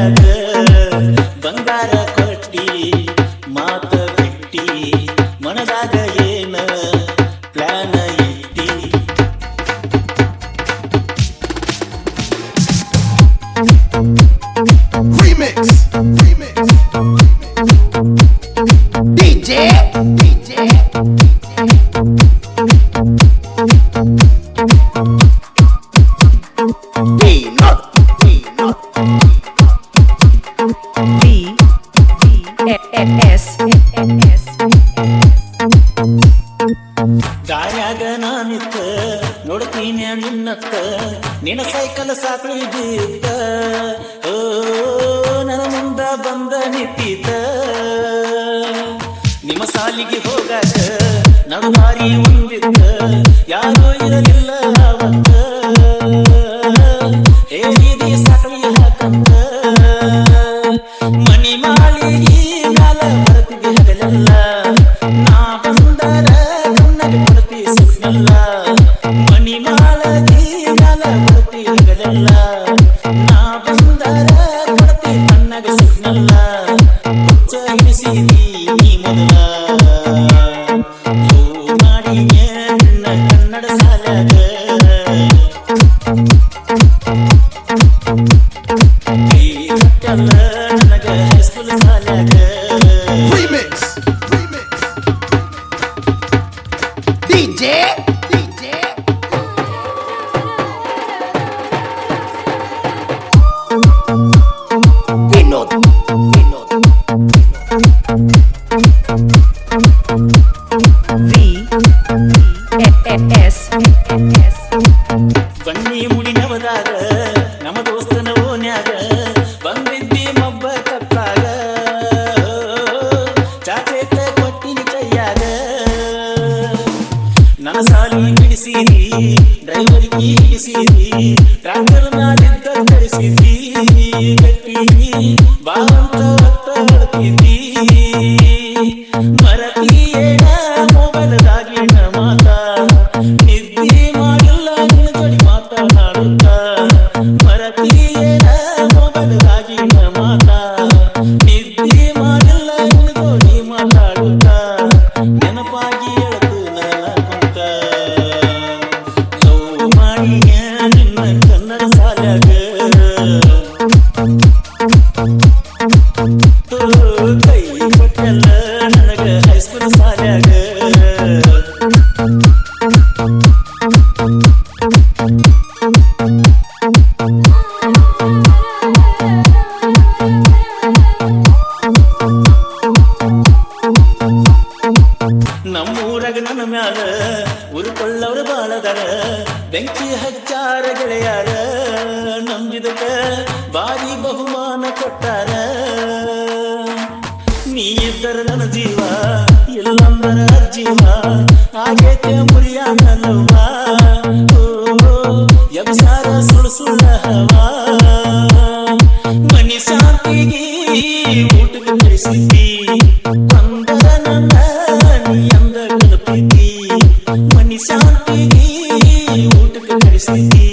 ಸಾಲ್ಯಾಗ ಬಂಗಾರ ಕೊಟ್ಟಿ ಮಾತ ಬಿಟ್ಟಿ ಮನದಾಗ ಏನ ಪ್ಲಾನ ಇಟ್ಟಿ Remix DJ Peanut VS ಗಾಯಾಗ ನಾನಿತ್ತ ನೋಡ್ತೀನಿ ನಿನ್ನತ್ತ ನಿನ್ನ ಸೈಕಲ್ ಸಾಕಳಿ ಬಿದ್ದ ಓ ನನ್ನ ಮುಂದ ಬಂದ ನಿಂತಿದ್ದ ನಿಮ್ಮ ಸಾಲಿಗೆ ಹೋಗಾಕ ನಡು ಮಾರಿ ಒಂದಿದ್ದ ಯಾರೋ ಇರಲಿಲ್ಲ ಅವತ್ತ ಹೇಳಿದಿ ಸಾಕಳಿ ಹಾಕಂತ ಮನಿ ಮಾಳಿಗೆ ಮ್ಯಾಲ ಬರ್ತಿದ್ದೆ ಹಗಲೆಲ್ಲ ನಾ ಬಂದರ ಕಣ್ಣಗೆ ಕೊಡ್ತಿ ಸುಖಲ್ಲ ಮನಿ ಮಾಳಗಿ ಮ್ಯಾಲ ಬರ್ತಿ ಹಗಲೆಲ್ಲ ನಾ ಬಂದರ ಕೊಡ್ತಿ ಕಣ್ಣಗೆ ಸುಖಲ್ಲ ಹುಚ್ಚ ಹಿಡಿಸಿದಿ ನೀ ಮೊದಲ ಮಾಡಿ ನನ್ನ ಕನ್ನಡ ಸಾಲಾಗ ನನಗ high school ಸಾಲಾಗ Remix DJ Vinod VS ಬನ್ನಿ ಮುಡಿ ನವದಾಗ ನಮ್ಮ ದೋಸ್ತನ ಓನ್ಯಾಗ ಬಂದಿದ್ದಿ ಮಬ್ಬ ಕತ್ತಾಗ ಚಾಕ್ಲೇಟ್ ಕೊಟ್ಟಿನಿ ಕೈಯಾಗ ನನ್ನ ಸಾಲಿ ಬಿಡಿಸಿದಿ ಡ್ರೈವರ್ಗೆ ಹಿಡಿಸಿದಿ ಟ್ರಾಕ್ಟರ್ ಮ್ಯಾಲಿದ್ದ ತರಿಸಿದಿ ಗಟ್ಟಿ ಬಾವಂತ ಹೊತ್ತ ಹೊಡ್ತಿದ್ದಿ ಮರತೀಯೇನ ಮೊಬೈಲ್ದಾಗಿನ ಮಾತ ನಿದ್ದಿ ಮಾಡಿಲ್ಲ ನಿನ್ನ ಜೋಡಿ ಮಾತನಾಡುತ್ತ ಮರತೀಯೇನ ಮೊಬೈಲ್ದಾಗಿನ ಮಾತ ನಿದ್ದಿ ಮಾಡಿಲ್ಲ ನಿನ್ನ ಜೋಡಿ ಮಾತಾಡುತ್ತ ನೆನಪಾಗಿ ಎಳೆದು ನನ್ನ ಕುಂತ ಲವ್ ಮಾಡಿಯ ನಿನ್ನ ಕನ್ನಡ ಸಾಲಾಗ ಕೈ ಕೊಟ್ಟಲ್ಲ ನನಗ ಹೈಸ್ಕೂಲ್ ಸಾಲಾಗ ನಮ್ಮೂರಾಗ ನನ್ನ ಮ್ಯಾಲ ಉರುಕೊಳ್ಳವ್ರ ಬಾಳದಾರ ಬೆಂಕಿ ಹಚ್ಚಾರ ಗೆಳೆಯಾರ ನಂಬಿದಕ ಬಾರಿ ಬಹುಮಾನ ಕೊಟ್ಟಾರ ನೀ ಇದ್ದರ ನನ್ನ ಜೀವ ಇಲ್ಲಂದರ ಜೀವ ಆಗೇತೆ ಮುರಿಯಾನಲ್ಲವ್ವ ಎಬ್ಸಾರ ಸುಳ್ಳು ಸುಳ್ಳ ಹವಾ ಮನಿ ಶಾಂತಿಗೆ ಊಟಕ್ಕೆ ಕಳಿಸಿದ್ದಿ ಅಂದರ ನನ್ನ ನೀ ಅಂದ ಕಲ್ಪಿದ್ದಿ ಮನಿ ಶಾಂತಿಗೆ ಊಟಕ್ಕೆ ಕಳಿಸಿದ್ದಿ